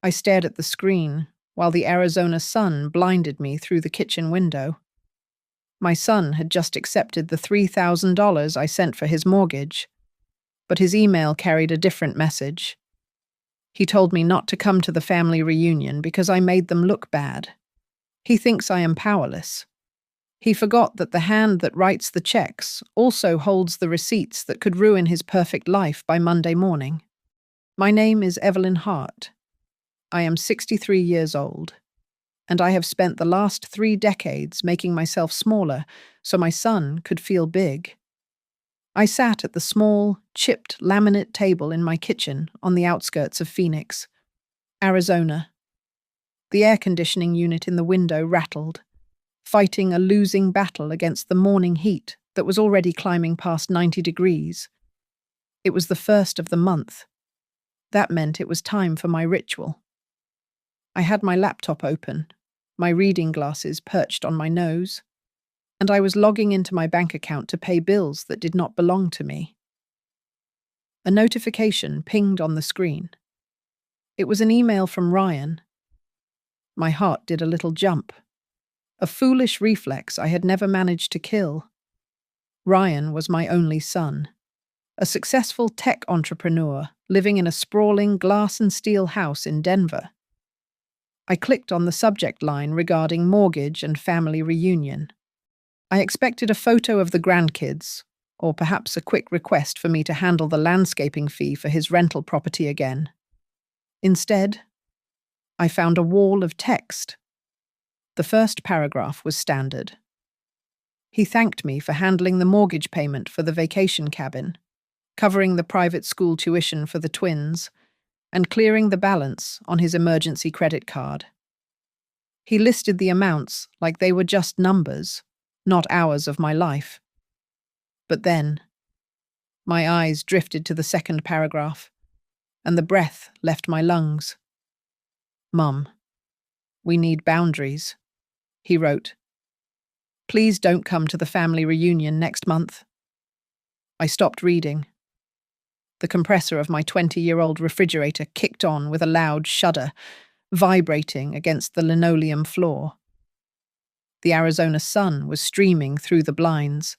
I stared at the screen while the Arizona sun blinded me through the kitchen window. My son had just accepted the $3,000 I sent for his mortgage, but his email carried a different message. He told me not to come to the family reunion because I made them look bad. He thinks I am powerless. He forgot that the hand that writes the checks also holds the receipts that could ruin his perfect life by Monday morning. My name is Evelyn Hart. I am 63 years old, and I have spent the last 3 decades making myself smaller so my son could feel big. I sat at the small, chipped laminate table in my kitchen on the outskirts of Phoenix, Arizona. The air conditioning unit in the window rattled, fighting a losing battle against the morning heat that was already climbing past 90 degrees. It was the first of the month. That meant it was time for my ritual. I had my laptop open, my reading glasses perched on my nose, and I was logging into my bank account to pay bills that did not belong to me. A notification pinged on the screen. It was an email from Ryan. My heart did a little jump. A foolish reflex I had never managed to kill. Ryan was my only son, a successful tech entrepreneur living in a sprawling glass and steel house in Denver. I clicked on the subject line regarding mortgage and family reunion. I expected a photo of the grandkids, or perhaps a quick request for me to handle the landscaping fee for his rental property again. Instead, I found a wall of text. The first paragraph was standard. He thanked me for handling the mortgage payment for the vacation cabin, covering the private school tuition for the twins, and clearing the balance on his emergency credit card. He listed the amounts like they were just numbers, not hours of my life. But then, my eyes drifted to the second paragraph, and the breath left my lungs. "Mum, we need boundaries," he wrote. "Please don't come to the family reunion next month." I stopped reading. The compressor of my 20-year-old refrigerator kicked on with a loud shudder, vibrating against the linoleum floor. The Arizona sun was streaming through the blinds,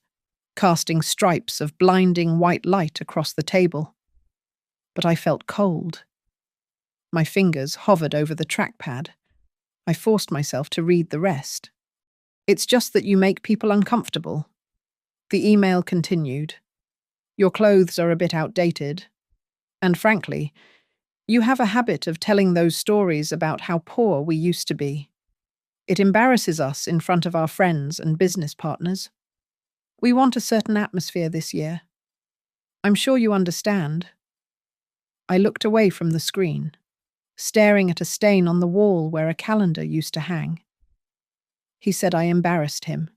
casting stripes of blinding white light across the table. But I felt cold. My fingers hovered over the trackpad. I forced myself to read the rest. "It's just that you make people uncomfortable." The email continued. "Your clothes are a bit outdated. And frankly, you have a habit of telling those stories about how poor we used to be. It embarrasses us in front of our friends and business partners. We want a certain atmosphere this year. I'm sure you understand." I looked away from the screen, staring at a stain on the wall where a calendar used to hang. He said I embarrassed him.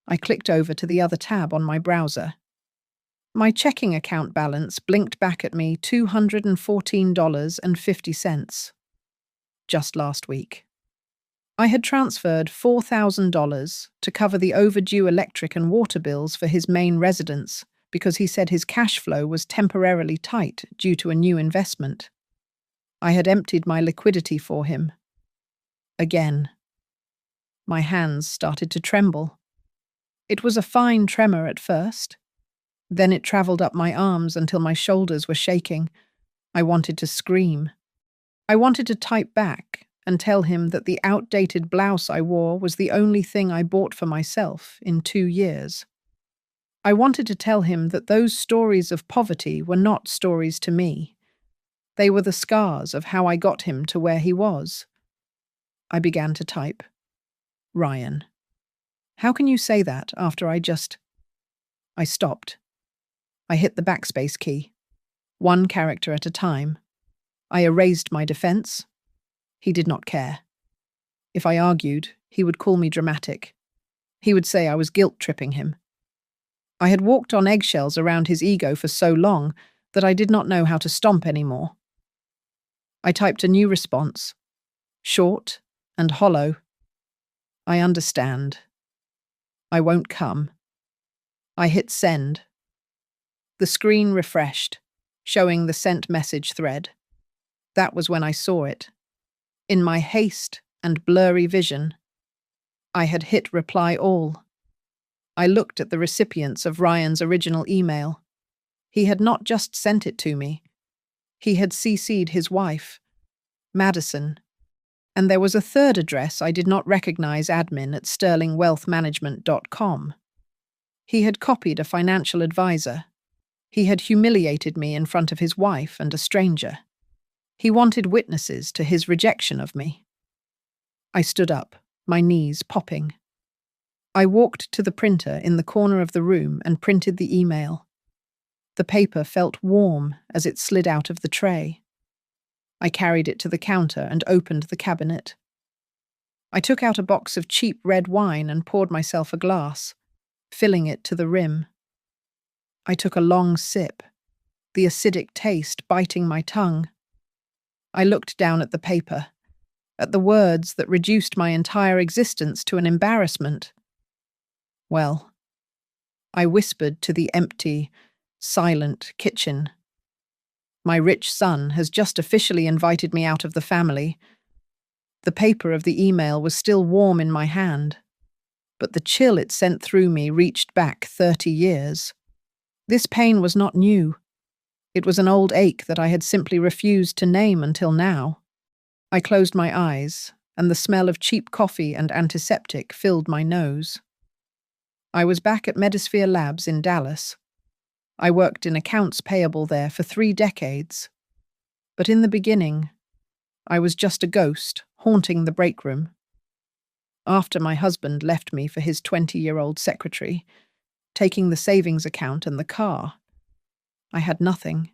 I clicked over to the other tab on my browser. My checking account balance blinked back at me $214.50. Just last week. I had transferred $4,000 to cover the overdue electric and water bills for his main residence because he said his cash flow was temporarily tight due to a new investment. I had emptied my liquidity for him. Again. My hands started to tremble. It was a fine tremor at first. Then it traveled up my arms until my shoulders were shaking. I wanted to scream. I wanted to type back and tell him that the outdated blouse I wore was the only thing I bought for myself in 2 years. I wanted to tell him that those stories of poverty were not stories to me. They were the scars of how I got him to where he was. I began to type. "Ryan, how can you say that after I stopped. I hit the backspace key, one character at a time. I erased my defense. He did not care. If I argued, he would call me dramatic. He would say I was guilt-tripping him. I had walked on eggshells around his ego for so long that I did not know how to stomp anymore. I typed a new response, short and hollow. "I understand. I won't come." I hit send. The screen refreshed, showing the sent message thread. That was when I saw it. In my haste and blurry vision, I had hit reply all. I looked at the recipients of Ryan's original email. He had not just sent it to me. He had CC'd his wife, Madison, and there was a third address I did not recognize, admin at sterlingwealthmanagement.com. He had copied a financial advisor. He had humiliated me in front of his wife and a stranger. He wanted witnesses to his rejection of me. I stood up, my knees popping. I walked to the printer in the corner of the room and printed the email. The paper felt warm as it slid out of the tray. I carried it to the counter and opened the cabinet. I took out a box of cheap red wine and poured myself a glass, filling it to the rim. I took a long sip, the acidic taste biting my tongue. I looked down at the paper, at the words that reduced my entire existence to an embarrassment. Well, I whispered to the empty, silent kitchen. My rich son has just officially invited me out of the family. The paper of the email was still warm in my hand, but the chill it sent through me reached back 30 years. This pain was not new. It was an old ache that I had simply refused to name until now. I closed my eyes, and the smell of cheap coffee and antiseptic filled my nose. I was back at Medisphere Labs in Dallas. I worked in accounts payable there for 3 decades. But in the beginning, I was just a ghost haunting the break room. After my husband left me for his 20-year-old secretary, taking the savings account and the car, I had nothing.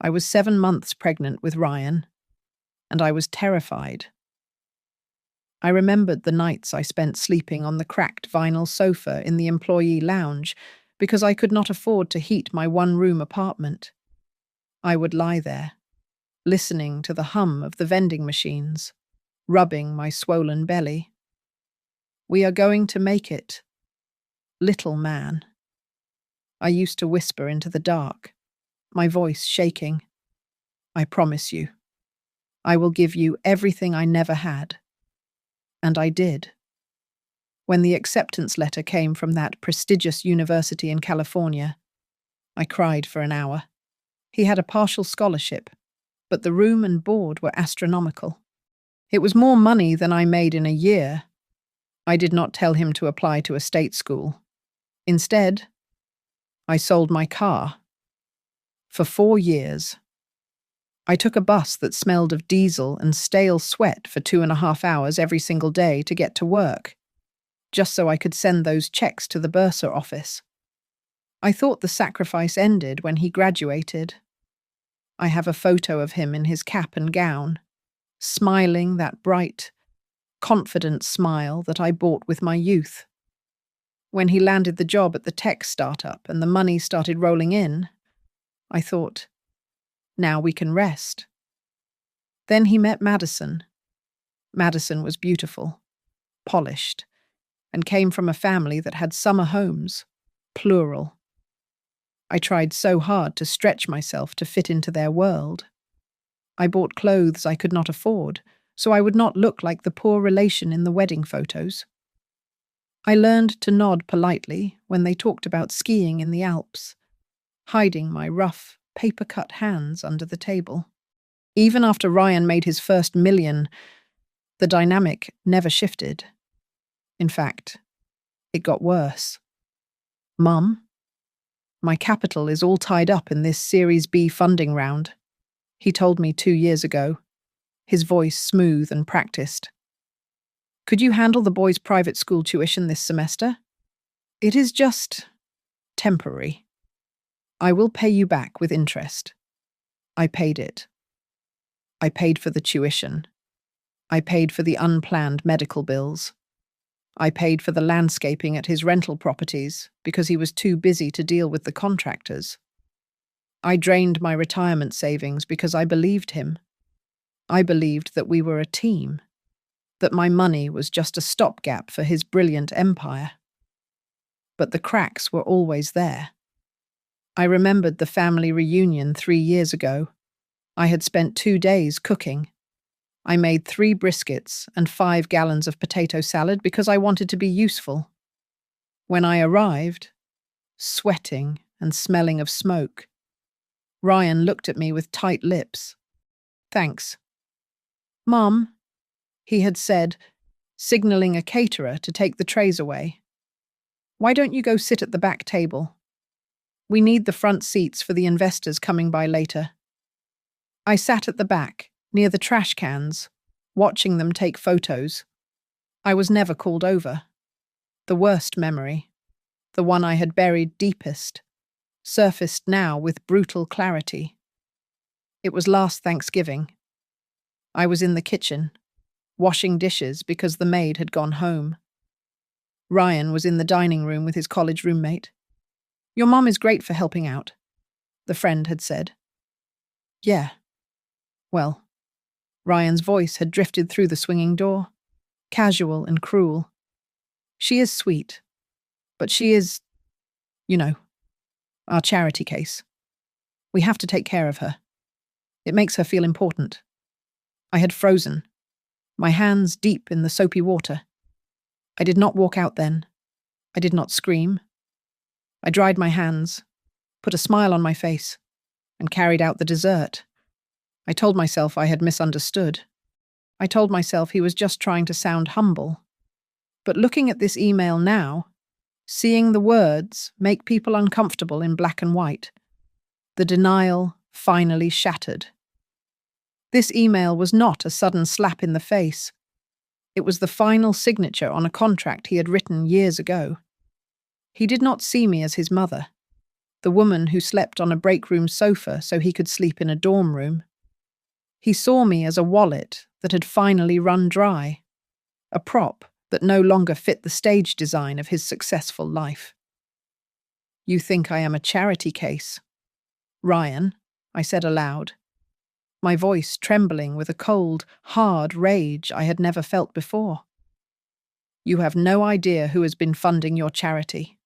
I was 7 months pregnant with Ryan, and I was terrified. I remembered the nights I spent sleeping on the cracked vinyl sofa in the employee lounge because I could not afford to heat my one-room apartment. I would lie there, listening to the hum of the vending machines, rubbing my swollen belly. "We are going to make it, little man." I used to whisper into the dark, my voice shaking. "I promise you, I will give you everything I never had." And I did. When the acceptance letter came from that prestigious university in California, I cried for an hour. He had a partial scholarship, but the room and board were astronomical. It was more money than I made in a year. I did not tell him to apply to a state school. Instead, I sold my car. For 4 years. I took a bus that smelled of diesel and stale sweat for 2.5 hours every single day to get to work, just so I could send those checks to the bursar office. I thought the sacrifice ended when he graduated. I have a photo of him in his cap and gown, smiling that bright, confident smile that I bought with my youth. When he landed the job at the tech startup and the money started rolling in, I thought, now we can rest. Then he met Madison. Madison was beautiful, polished, and came from a family that had summer homes, plural. I tried so hard to stretch myself to fit into their world. I bought clothes I could not afford, so I would not look like the poor relation in the wedding photos. I learned to nod politely when they talked about skiing in the Alps, hiding my rough, paper-cut hands under the table. Even after Ryan made his first $1 million, the dynamic never shifted. In fact, it got worse. "Mum, my capital is all tied up in this Series B funding round," he told me 2 years ago, his voice smooth and practiced. "Could you handle the boys' private school tuition this semester? It is just temporary. I will pay you back with interest." I paid it. I paid for the tuition. I paid for the unplanned medical bills. I paid for the landscaping at his rental properties because he was too busy to deal with the contractors. I drained my retirement savings because I believed him. I believed that we were a team, that my money was just a stopgap for his brilliant empire. But the cracks were always there. I remembered the family reunion 3 years ago. I had spent 2 days cooking. I made 3 briskets and 5 gallons of potato salad because I wanted to be useful. When I arrived, sweating and smelling of smoke, Ryan looked at me with tight lips. "Thanks." "Mum," he had said, signaling a caterer to take the trays away. "Why don't you go sit at the back table? We need the front seats for the investors coming by later." I sat at the back, near the trash cans, watching them take photos. I was never called over. The worst memory, the one I had buried deepest, surfaced now with brutal clarity. It was last Thanksgiving. I was in the kitchen, washing dishes because the maid had gone home. Ryan was in the dining room with his college roommate. "Your mom is great for helping out," the friend had said. "Yeah." Well, Ryan's voice had drifted through the swinging door, casual and cruel. "She is sweet, but she is, you know, our charity case. We have to take care of her. It makes her feel important." I had frozen, my hands deep in the soapy water. I did not walk out then. I did not scream. I dried my hands, put a smile on my face, and carried out the dessert. I told myself I had misunderstood. I told myself he was just trying to sound humble. But looking at this email now, seeing the words make people uncomfortable in black and white, the denial finally shattered. This email was not a sudden slap in the face. It was the final signature on a contract he had written years ago. He did not see me as his mother, the woman who slept on a break room sofa so he could sleep in a dorm room. He saw me as a wallet that had finally run dry, a prop that no longer fit the stage design of his successful life. "You think I am a charity case, Ryan," I said aloud, my voice trembling with a cold, hard rage I had never felt before. "You have no idea who has been funding your charity."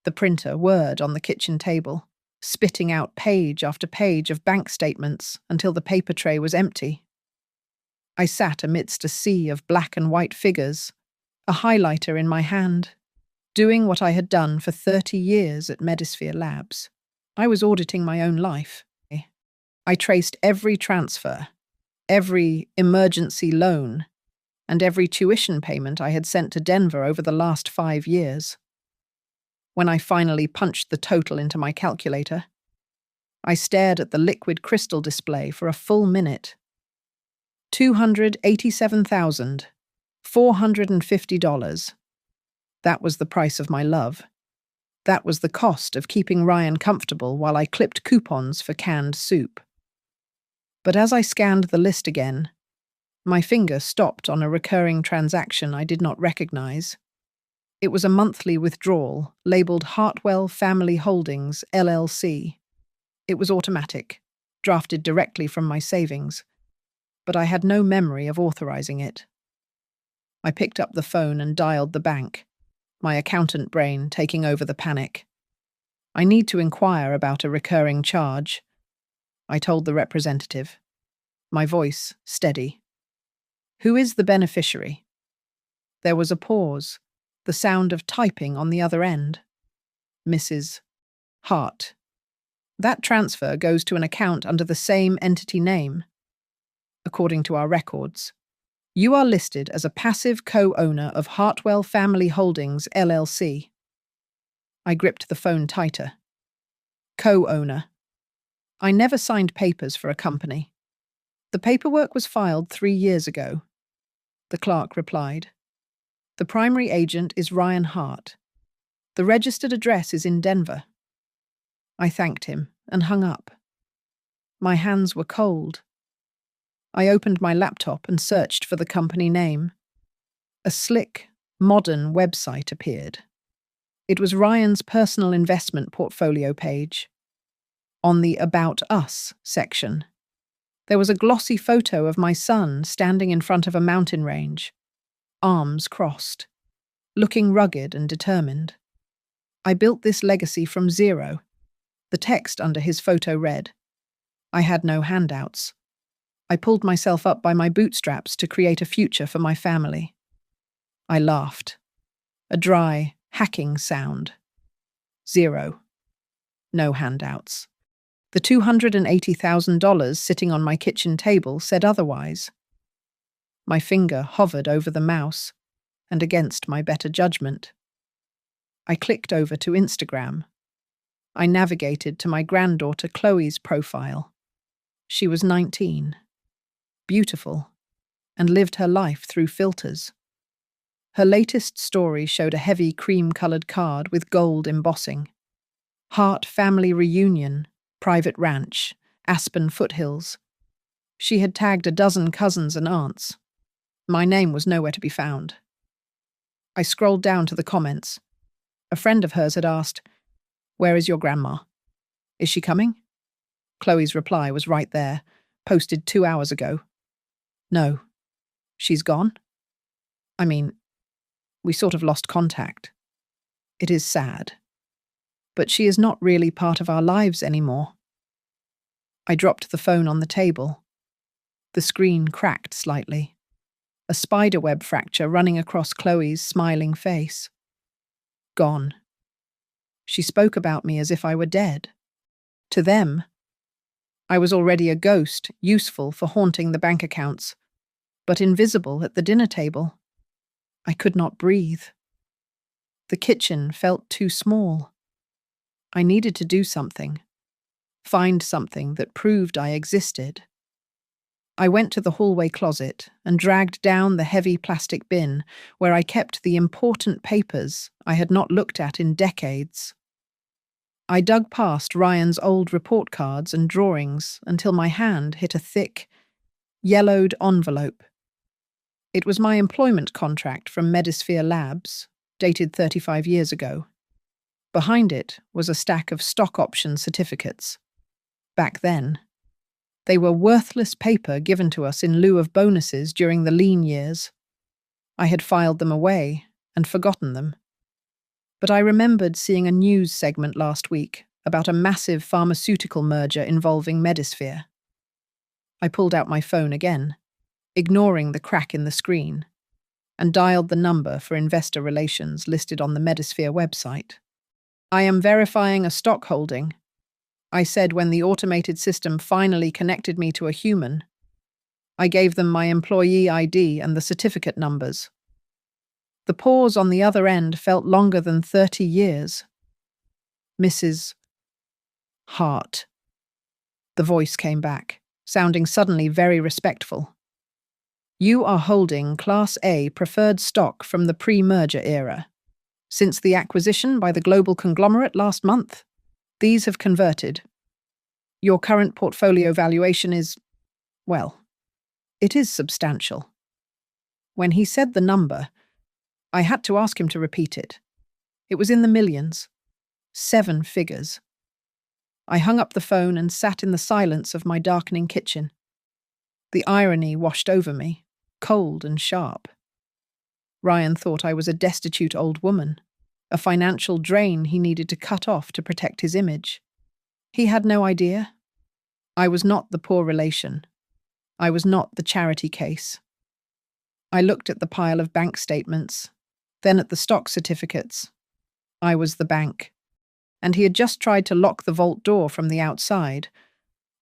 The printer whirred on the kitchen table, spitting out page after page of bank statements until the paper tray was empty. I sat amidst a sea of black and white figures, a highlighter in my hand, doing what I had done for 30 years at Medisphere Labs. I was auditing my own life. I traced every transfer, every emergency loan, and every tuition payment I had sent to Denver over the last 5 years. When I finally punched the total into my calculator, I stared at the liquid crystal display for a full minute. $287,450. That was the price of my love. That was the cost of keeping Ryan comfortable while I clipped coupons for canned soup. But as I scanned the list again, my finger stopped on a recurring transaction I did not recognize. It was a monthly withdrawal labeled Hartwell Family Holdings, LLC. It was automatic, drafted directly from my savings, but I had no memory of authorizing it. I picked up the phone and dialed the bank, my accountant brain taking over the panic. "I need to inquire about a recurring charge," I told the representative, my voice steady. "Who is the beneficiary?" There was a pause, the sound of typing on the other end. "Mrs. Hart. That transfer goes to an account under the same entity name. According to our records, you are listed as a passive co-owner of Hartwell Family Holdings, LLC." I gripped the phone tighter. Co-owner. I never signed papers for a company. The paperwork was filed 3 years ago. The clerk replied. "The primary agent is Ryan Hart. The registered address is in Denver." I thanked him and hung up. My hands were cold. I opened my laptop and searched for the company name. A slick, modern website appeared. It was Ryan's personal investment portfolio page. On the About Us section, there was a glossy photo of my son standing in front of a mountain range, arms crossed, looking rugged and determined. "I built this legacy from zero." The text under his photo read, I had no handouts. I pulled myself up by my bootstraps to create a future for my family. I laughed. A dry, hacking sound. 0. No handouts. The $280,000 sitting on my kitchen table said otherwise. My finger hovered over the mouse and against my better judgment. I clicked over to Instagram. I navigated to my granddaughter Chloe's profile. She was 19, beautiful, and lived her life through filters. Her latest story showed a heavy cream-colored card with gold embossing. Hart Family Reunion, Private Ranch, Aspen Foothills. She had tagged a dozen cousins and aunts. My name was nowhere to be found. I scrolled down to the comments. A friend of hers had asked, "Where is your grandma? Is she coming?" Chloe's reply was right there, posted 2 hours ago. "No. She's gone? I mean, we sort of lost contact. It is sad. But she is not really part of our lives anymore." I dropped the phone on the table. The screen cracked slightly. A spiderweb fracture running across Chloe's smiling face. Gone. She spoke about me as if I were dead. To them, I was already a ghost, useful for haunting the bank accounts, but invisible at the dinner table. I could not breathe. The kitchen felt too small. I needed to do something. Find something that proved I existed. I went to the hallway closet and dragged down the heavy plastic bin where I kept the important papers I had not looked at in decades. I dug past Ryan's old report cards and drawings until my hand hit a thick, yellowed envelope. It was my employment contract from Medisphere Labs, dated 35 years ago. Behind it was a stack of stock option certificates. Back then, they were worthless paper given to us in lieu of bonuses during the lean years. I had filed them away and forgotten them. But I remembered seeing a news segment last week about a massive pharmaceutical merger involving Medisphere. I pulled out my phone again, ignoring the crack in the screen, and dialed the number for investor relations listed on the Medisphere website. "I am verifying a stock holding," I said when the automated system finally connected me to a human. I gave them my employee ID and the certificate numbers. The pause on the other end felt longer than 30 years. "Mrs. Hart." The voice came back, sounding suddenly very respectful. "You are holding Class A preferred stock from the pre-merger era. Since the acquisition by the global conglomerate last month, these have converted. Your current portfolio valuation is, well, it is substantial." When he said the number, I had to ask him to repeat it. It was in the millions. 7 figures. I hung up the phone and sat in the silence of my darkening kitchen. The irony washed over me, cold and sharp. Ryan thought I was a destitute old woman, a financial drain he needed to cut off to protect his image. He had no idea. I was not the poor relation. I was not the charity case. I looked at the pile of bank statements, then at the stock certificates. I was the bank, and he had just tried to lock the vault door from the outside,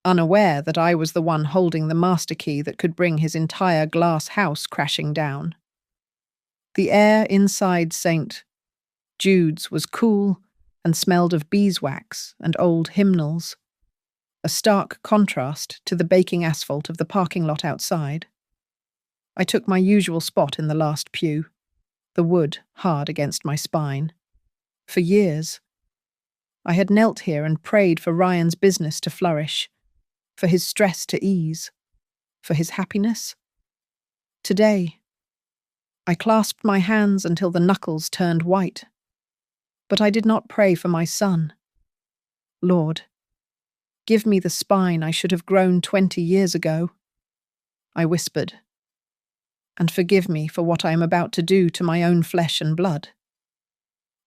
unaware that I was the one holding the master key that could bring his entire glass house crashing down. The air inside St. Jude's was cool and smelled of beeswax and old hymnals, a stark contrast to the baking asphalt of the parking lot outside. I took my usual spot in the last pew, the wood hard against my spine. For years, I had knelt here and prayed for Ryan's business to flourish, for his stress to ease, for his happiness. Today, I clasped my hands until the knuckles turned white. But I did not pray for my son. "Lord, give me the spine I should have grown 20 years ago," I whispered, "and forgive me for what I am about to do to my own flesh and blood."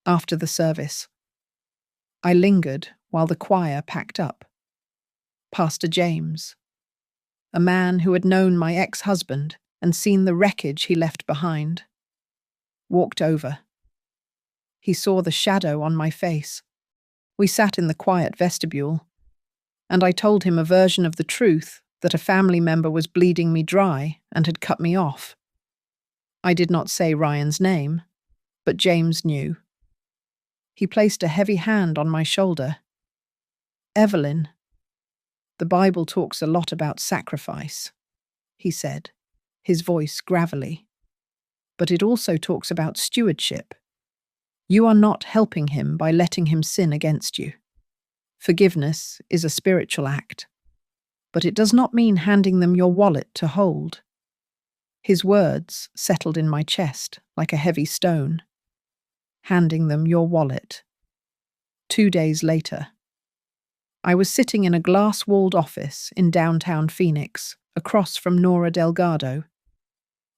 After the service, I lingered while the choir packed up. Pastor James, a man who had known my ex-husband and seen the wreckage he left behind, walked over. He saw the shadow on my face. We sat in the quiet vestibule, and I told him a version of the truth that a family member was bleeding me dry and had cut me off. I did not say Ryan's name, but James knew. He placed a heavy hand on my shoulder. "Evelyn, the Bible talks a lot about sacrifice," he said, his voice gravelly. "But it also talks about stewardship. You are not helping him by letting him sin against you. Forgiveness is a spiritual act, but it does not mean handing them your wallet to hold." His words settled in my chest like a heavy stone. Handing them your wallet. 2 days later, I was sitting in a glass-walled office in downtown Phoenix, across from Nora Delgado.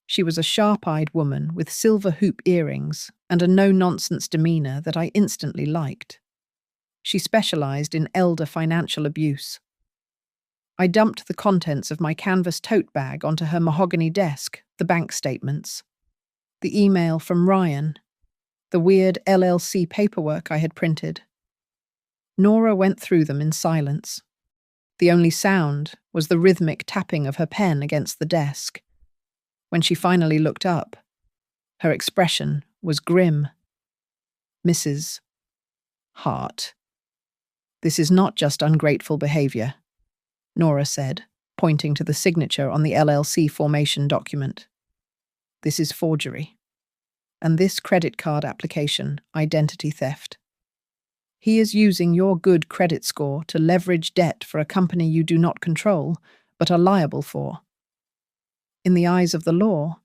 She was a sharp-eyed woman with silver hoop earrings and a no-nonsense demeanor that I instantly liked. She specialized in elder financial abuse. I dumped the contents of my canvas tote bag onto her mahogany desk, the bank statements, the email from Ryan, the weird LLC paperwork I had printed. Nora went through them in silence. The only sound was the rhythmic tapping of her pen against the desk. When she finally looked up, her expression was grim. "Mrs. Hart, this is not just ungrateful behavior," Nora said, pointing to the signature on the LLC formation document. "This is forgery. And this credit card application, identity theft. He is using your good credit score to leverage debt for a company you do not control, but are liable for. In the eyes of the law,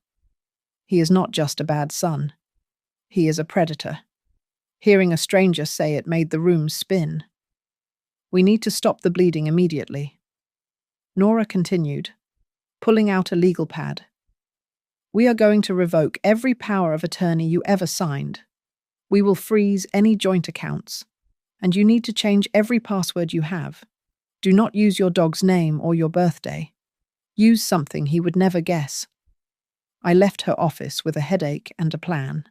he is not just a bad son. He is a predator." Hearing a stranger say it made the room spin. "We need to stop the bleeding immediately," Nora continued, pulling out a legal pad. "We are going to revoke every power of attorney you ever signed. We will freeze any joint accounts. And you need to change every password you have. Do not use your dog's name or your birthday. Use something he would never guess." I left her office with a headache and a plan.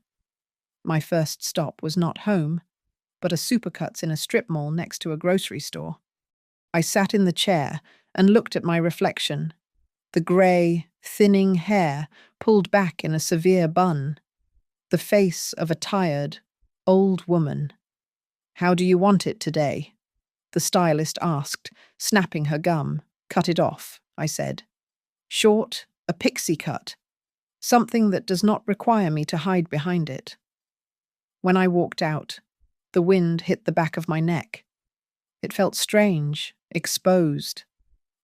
My first stop was not home, but a Supercuts in a strip mall next to a grocery store. I sat in the chair and looked at my reflection, the grey, thinning hair pulled back in a severe bun, the face of a tired, old woman. "How do you want it today?" the stylist asked, snapping her gum. "Cut it off," I said. "Short, a pixie cut. Something that does not require me to hide behind it." When I walked out, the wind hit the back of my neck. It felt strange, exposed,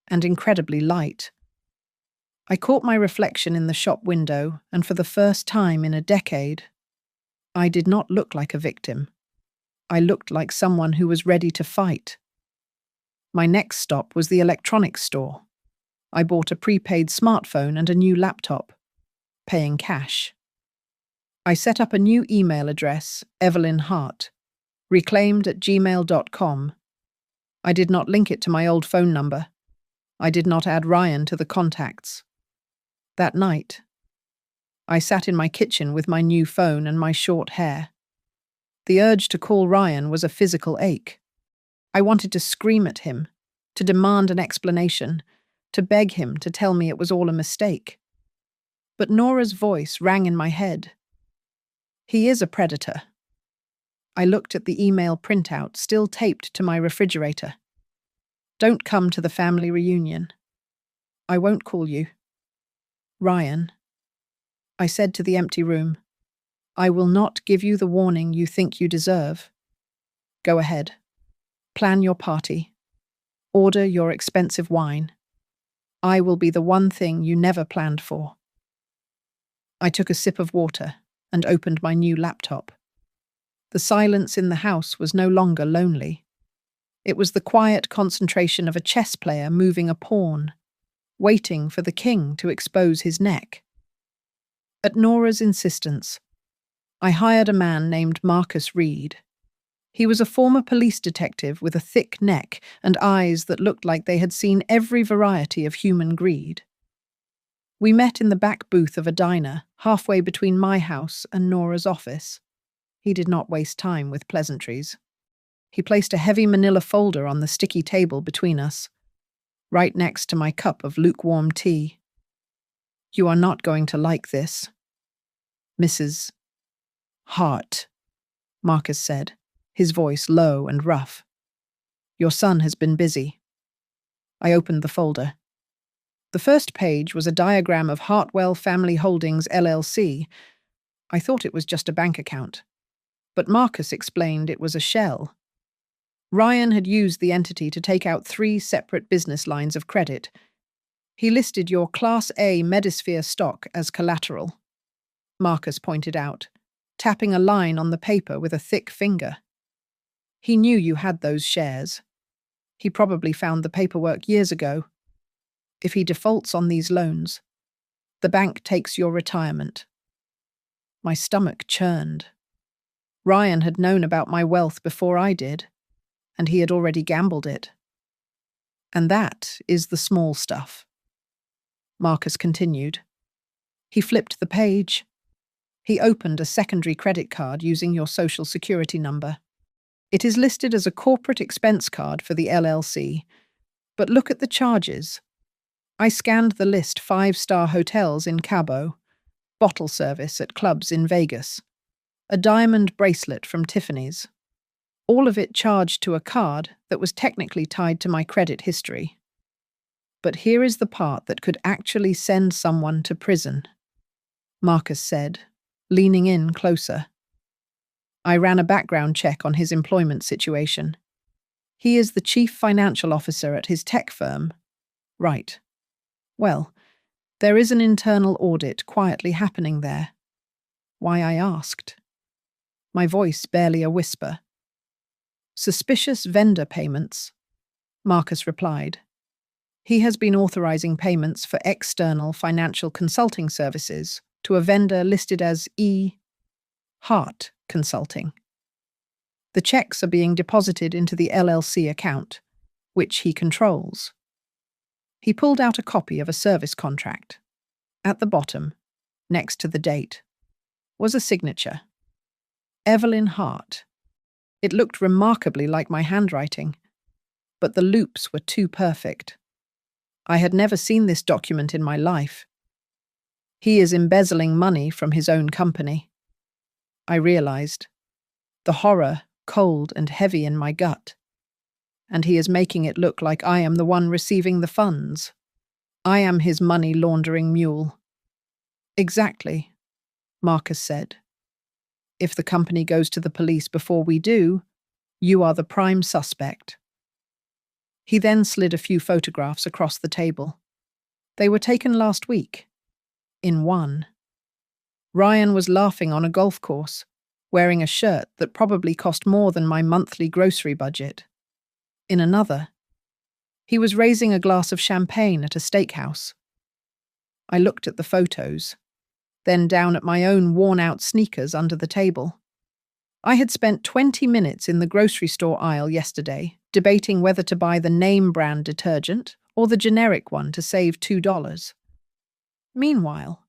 and incredibly light. I caught my reflection in the shop window, and for the first time in a decade, I did not look like a victim. I looked like someone who was ready to fight. My next stop was the electronics store. I bought a prepaid smartphone and a new laptop, paying cash. I set up a new email address, Evelyn Hart, reclaimed@gmail.com. I did not link it to my old phone number. I did not add Ryan to the contacts. That night, I sat in my kitchen with my new phone and my short hair. The urge to call Ryan was a physical ache. I wanted to scream at him, to demand an explanation, to beg him to tell me it was all a mistake. But Nora's voice rang in my head. "He is a predator." I looked at the email printout still taped to my refrigerator. "Don't come to the family reunion. I won't call you. Ryan," I said to the empty room, "I will not give you the warning you think you deserve. Go ahead. Plan your party. Order your expensive wine. I will be the one thing you never planned for." I took a sip of water and opened my new laptop. The silence in the house was no longer lonely. It was the quiet concentration of a chess player moving a pawn, waiting for the king to expose his neck. At Nora's insistence, I hired a man named Marcus Reed. He was a former police detective with a thick neck and eyes that looked like they had seen every variety of human greed. We met in the back booth of a diner, halfway between my house and Nora's office. He did not waste time with pleasantries. He placed a heavy manila folder on the sticky table between us, right next to my cup of lukewarm tea. "You are not going to like this, Mrs. Hart," Marcus said, his voice low and rough. "Your son has been busy." I opened the folder. The first page was a diagram of Hartwell Family Holdings, LLC. I thought it was just a bank account, but Marcus explained it was a shell. Ryan had used the entity to take out 3 separate business lines of credit. He listed your Class A Medisphere stock as collateral, Marcus pointed out, tapping a line on the paper with a thick finger. He knew you had those shares. He probably found the paperwork years ago. If he defaults on these loans, the bank takes your retirement. My stomach churned. Ryan had known about my wealth before I did, and he had already gambled it. And that is the small stuff. Marcus continued. He flipped the page. He opened a secondary credit card using your social security number. It is listed as a corporate expense card for the LLC, but look at the charges. I scanned the list: 5-star hotels in Cabo, bottle service at clubs in Vegas, a diamond bracelet from Tiffany's. All of it charged to a card that was technically tied to my credit history. But here is the part that could actually send someone to prison, Marcus said, leaning in closer. I ran a background check on his employment situation. He is the chief financial officer at his tech firm. Right. Well, there is an internal audit quietly happening there. Why, I asked. My voice barely a whisper. Suspicious vendor payments, Marcus replied. He has been authorizing payments for external financial consulting services to a vendor listed as E. Hart Consulting. The checks are being deposited into the LLC account, which he controls. He pulled out a copy of a service contract. At the bottom, next to the date, was a signature. Evelyn Hart. It looked remarkably like my handwriting, but the loops were too perfect. I had never seen this document in my life. He is embezzling money from his own company. I realized, the horror cold and heavy in my gut. And he is making it look like I am the one receiving the funds. I am his money laundering mule. Exactly, Marcus said. If the company goes to the police before we do, you are the prime suspect. He then slid a few photographs across the table. They were taken last week. In one, Ryan was laughing on a golf course, wearing a shirt that probably cost more than my monthly grocery budget. In another, he was raising a glass of champagne at a steakhouse. I looked at the photos, then down at my own worn-out sneakers under the table. I had spent 20 minutes in the grocery store aisle yesterday, debating whether to buy the name brand detergent or the generic one to save $2. Meanwhile,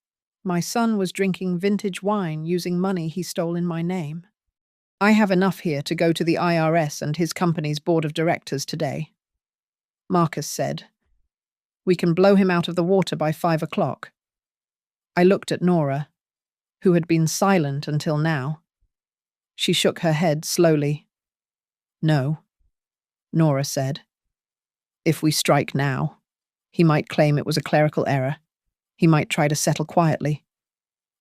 my son was drinking vintage wine using money he stole in my name. I have enough here to go to the IRS and his company's board of directors today, Marcus said. We can blow him out of the water by 5 o'clock. I looked at Nora, who had been silent until now. She shook her head slowly. No, Nora said. If we strike now, he might claim it was a clerical error. He might try to settle quietly.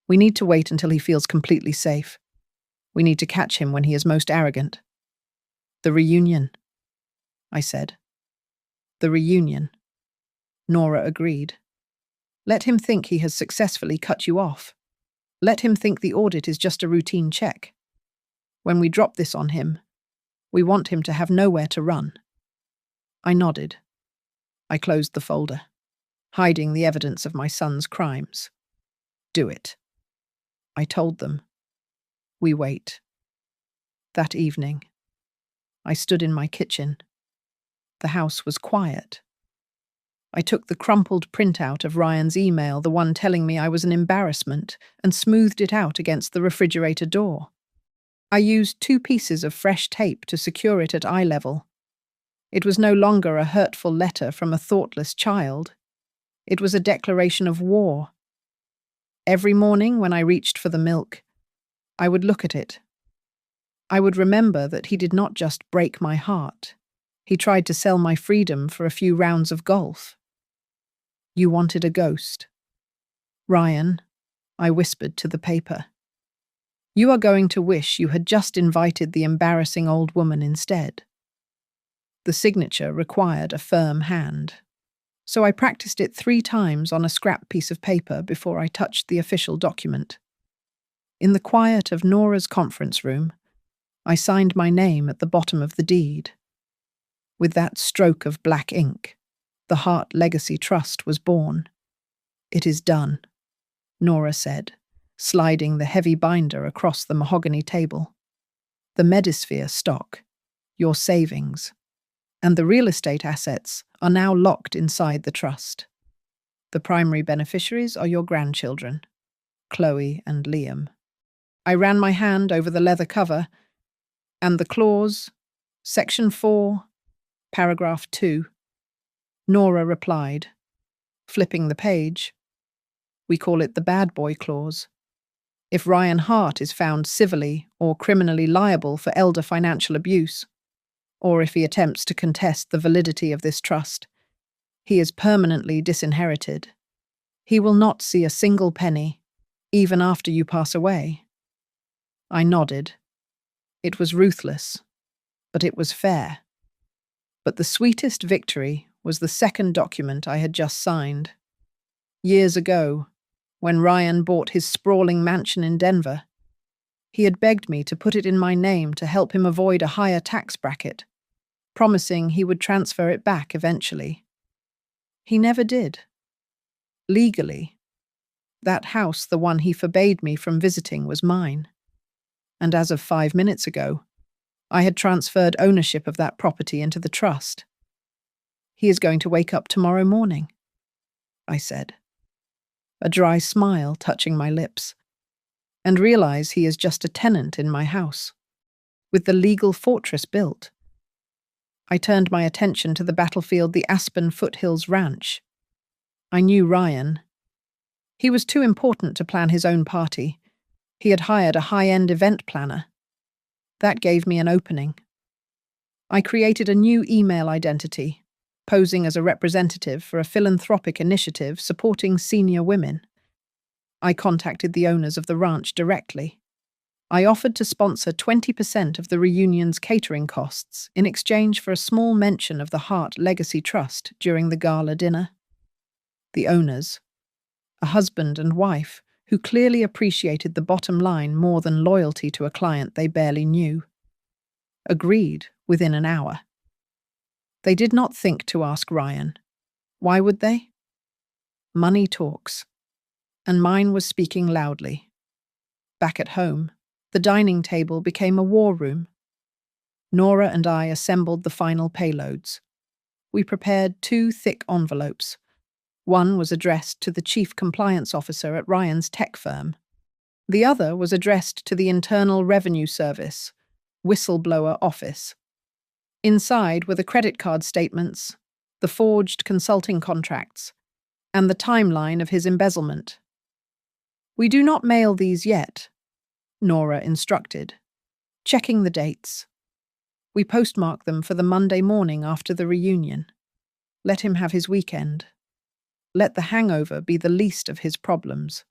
We need to wait until he feels completely safe. We need to catch him when he is most arrogant. The reunion, I said. The reunion. Nora agreed. Let him think he has successfully cut you off. Let him think the audit is just a routine check. When we drop this on him, we want him to have nowhere to run. I nodded. I closed the folder, hiding the evidence of my son's crimes. Do it. I told them. We wait. That evening, I stood in my kitchen. The house was quiet. I took the crumpled printout of Ryan's email, the one telling me I was an embarrassment, and smoothed it out against the refrigerator door. I used 2 pieces of fresh tape to secure it at eye level. It was no longer a hurtful letter from a thoughtless child. It was a declaration of war. Every morning when I reached for the milk, I would look at it. I would remember that he did not just break my heart. He tried to sell my freedom for a few rounds of golf. You wanted a ghost. Ryan, I whispered to the paper. You are going to wish you had just invited the embarrassing old woman instead. The signature required a firm hand, so I practiced it 3 times on a scrap piece of paper before I touched the official document. In the quiet of Nora's conference room, I signed my name at the bottom of the deed. With that stroke of black ink, the Hart Legacy Trust was born. It is done, Nora said, sliding the heavy binder across the mahogany table. The Medisphere stock, your savings, and the real estate assets are now locked inside the trust. The primary beneficiaries are your grandchildren, Chloe and Liam. I ran my hand over the leather cover, and the clause, Section 4, Paragraph 2. Nora replied, flipping the page. We call it the bad boy clause. If Ryan Hart is found civilly or criminally liable for elder financial abuse, or if he attempts to contest the validity of this trust, he is permanently disinherited. He will not see a single penny, even after you pass away. I nodded. It was ruthless, but it was fair. But the sweetest victory was the second document I had just signed. Years ago, when Ryan bought his sprawling mansion in Denver, he had begged me to put it in my name to help him avoid a higher tax bracket, promising he would transfer it back eventually. He never did. Legally, that house, the one he forbade me from visiting, was mine. And as of 5 minutes ago, I had transferred ownership of that property into the trust. He is going to wake up tomorrow morning, I said, a dry smile touching my lips, and realize he is just a tenant in my house, with the legal fortress built. I turned my attention to the battlefield, the Aspen Foothills Ranch. I knew Ryan. He was too important to plan his own party. He had hired a high-end event planner. That gave me an opening. I created a new email identity, posing as a representative for a philanthropic initiative supporting senior women. I contacted the owners of the ranch directly. I offered to sponsor 20% of the reunion's catering costs in exchange for a small mention of the Hart Legacy Trust during the gala dinner. The owners, a husband and wife who clearly appreciated the bottom line more than loyalty to a client they barely knew, agreed within an hour. They did not think to ask Ryan. Why would they? Money talks, and mine was speaking loudly. Back at home, the dining table became a war room. Nora and I assembled the final payloads. We prepared 2 thick envelopes. One was addressed to the chief compliance officer at Ryan's tech firm. The other was addressed to the Internal Revenue Service, whistleblower office. Inside were the credit card statements, the forged consulting contracts, and the timeline of his embezzlement. We do not mail these yet, Nora instructed, checking the dates. We postmark them for the Monday morning after the reunion. Let him have his weekend. Let the hangover be the least of his problems.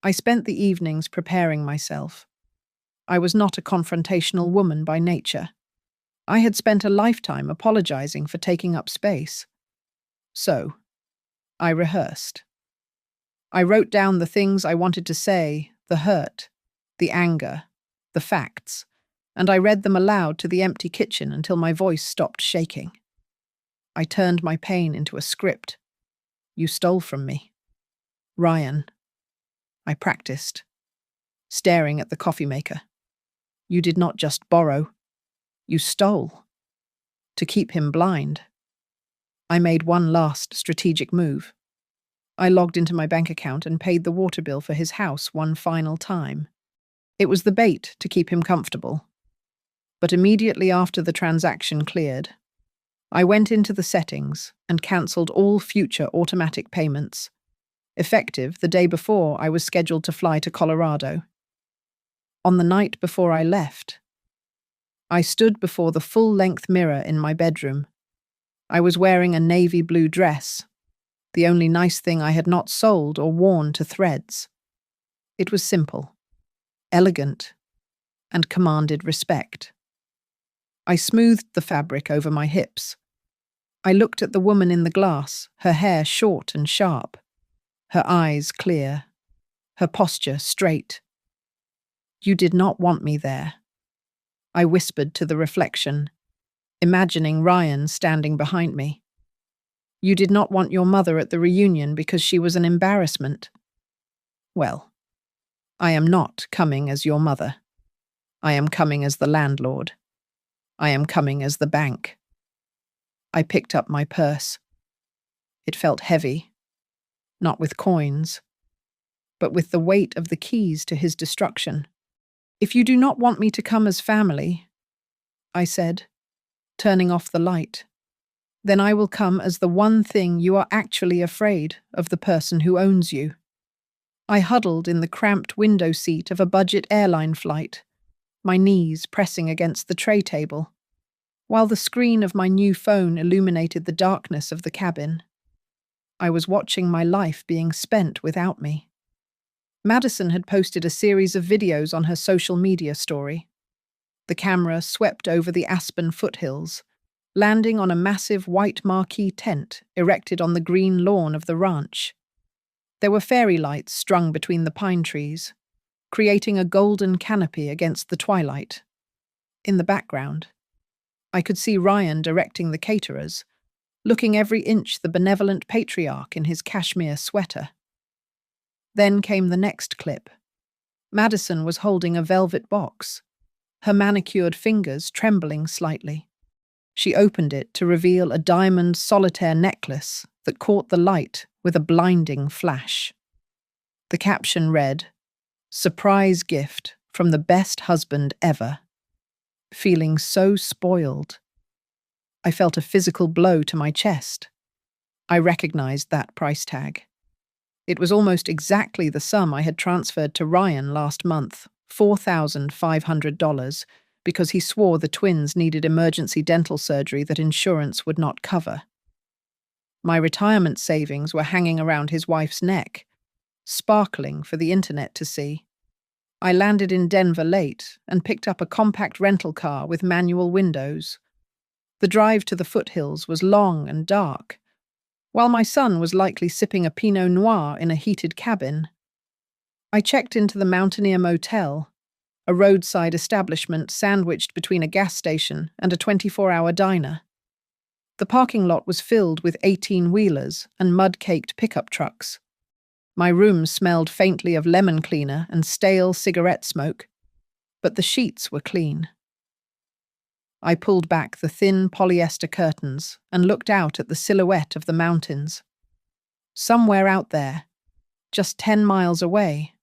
I spent the evenings preparing myself. I was not a confrontational woman by nature. I had spent a lifetime apologizing for taking up space. So, I rehearsed. I wrote down the things I wanted to say, the hurt, the anger, the facts, and I read them aloud to the empty kitchen until my voice stopped shaking. I turned my pain into a script. You stole from me. Ryan. I practiced, staring at the coffee maker. You did not just borrow. You stole. To keep him blind. I made one last strategic move. I logged into my bank account and paid the water bill for his house one final time. It was the bait to keep him comfortable. But immediately after the transaction cleared, I went into the settings and cancelled all future automatic payments, effective the day before I was scheduled to fly to Colorado. On the night before I left, I stood before the full-length mirror in my bedroom. I was wearing a navy blue dress, the only nice thing I had not sold or worn to threads. It was simple, elegant, and commanded respect. I smoothed the fabric over my hips. I looked at the woman in the glass, her hair short and sharp, her eyes clear, her posture straight. You did not want me there. I whispered to the reflection, imagining Ryan standing behind me. You did not want your mother at the reunion because she was an embarrassment. Well, I am not coming as your mother. I am coming as the landlord. I am coming as the bank. I picked up my purse. It felt heavy, not with coins, but with the weight of the keys to his destruction. If you do not want me to come as family, I said, turning off the light, then I will come as the one thing you are actually afraid of, the person who owns you. I huddled in the cramped window seat of a budget airline flight, my knees pressing against the tray table, while the screen of my new phone illuminated the darkness of the cabin. I was watching my life being spent without me. Madison had posted a series of videos on her social media story. The camera swept over the Aspen foothills, landing on a massive white marquee tent erected on the green lawn of the ranch. There were fairy lights strung between the pine trees, creating a golden canopy against the twilight. In the background, I could see Ryan directing the caterers, looking every inch the benevolent patriarch in his cashmere sweater. Then came the next clip. Madison was holding a velvet box, her manicured fingers trembling slightly. She opened it to reveal a diamond solitaire necklace that caught the light with a blinding flash. The caption read, "Surprise gift from the best husband ever." Feeling so spoiled, I felt a physical blow to my chest. I recognized that price tag. It was almost exactly the sum I had transferred to Ryan last month, $4,500, because he swore the twins needed emergency dental surgery that insurance would not cover. My retirement savings were hanging around his wife's neck, sparkling for the internet to see. I landed in Denver late and picked up a compact rental car with manual windows. The drive to the foothills was long and dark, while my son was likely sipping a Pinot Noir in a heated cabin. I checked into the Mountaineer Motel, a roadside establishment sandwiched between a gas station and a 24-hour diner. The parking lot was filled with 18-wheelers and mud-caked pickup trucks. My room smelled faintly of lemon cleaner and stale cigarette smoke, but the sheets were clean. I pulled back the thin polyester curtains and looked out at the silhouette of the mountains. Somewhere out there, just 10 miles away,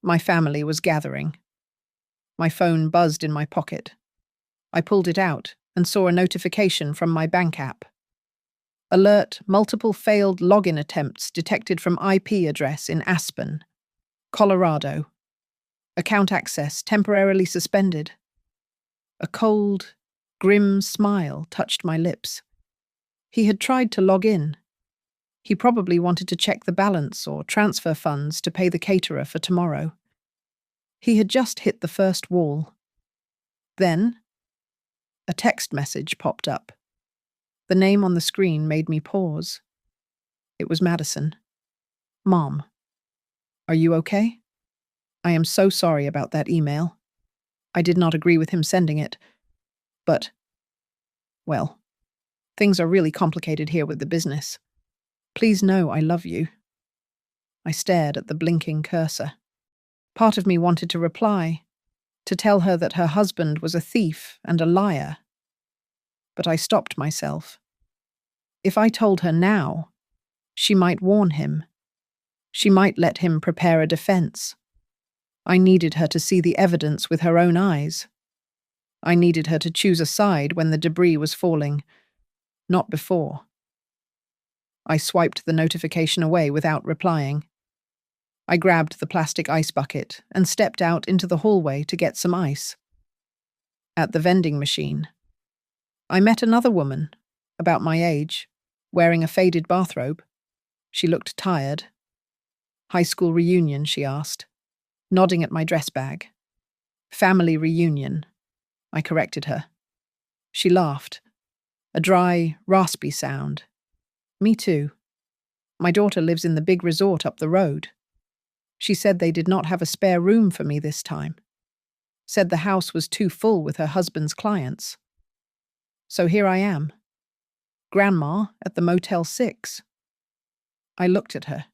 my family was gathering. My phone buzzed in my pocket. I pulled it out and saw a notification from my bank app. Alert: multiple failed login attempts detected from IP address in Aspen, Colorado. Account access temporarily suspended. A cold, grim smile touched my lips. He had tried to log in. He probably wanted to check the balance or transfer funds to pay the caterer for tomorrow. He had just hit the first wall. Then, a text message popped up. The name on the screen made me pause. It was Madison. "Mom, are you okay? I am so sorry about that email. I did not agree with him sending it, but, well, things are really complicated here with the business. Please know I love you." I stared at the blinking cursor. Part of me wanted to reply, to tell her that her husband was a thief and a liar. But I stopped myself. If I told her now, she might warn him. She might let him prepare a defense. I needed her to see the evidence with her own eyes. I needed her to choose a side when the debris was falling, not before. I swiped the notification away without replying. I grabbed the plastic ice bucket and stepped out into the hallway to get some ice. At the vending machine, I met another woman, about my age, wearing a faded bathrobe. She looked tired. "High school reunion," she asked, nodding at my dress bag. "Family reunion," I corrected her. She laughed, a dry, raspy sound. "Me too. My daughter lives in the big resort up the road. She said they did not have a spare room for me this time. Said the house was too full with her husband's clients. So here I am. Grandma at the Motel 6. I looked at her,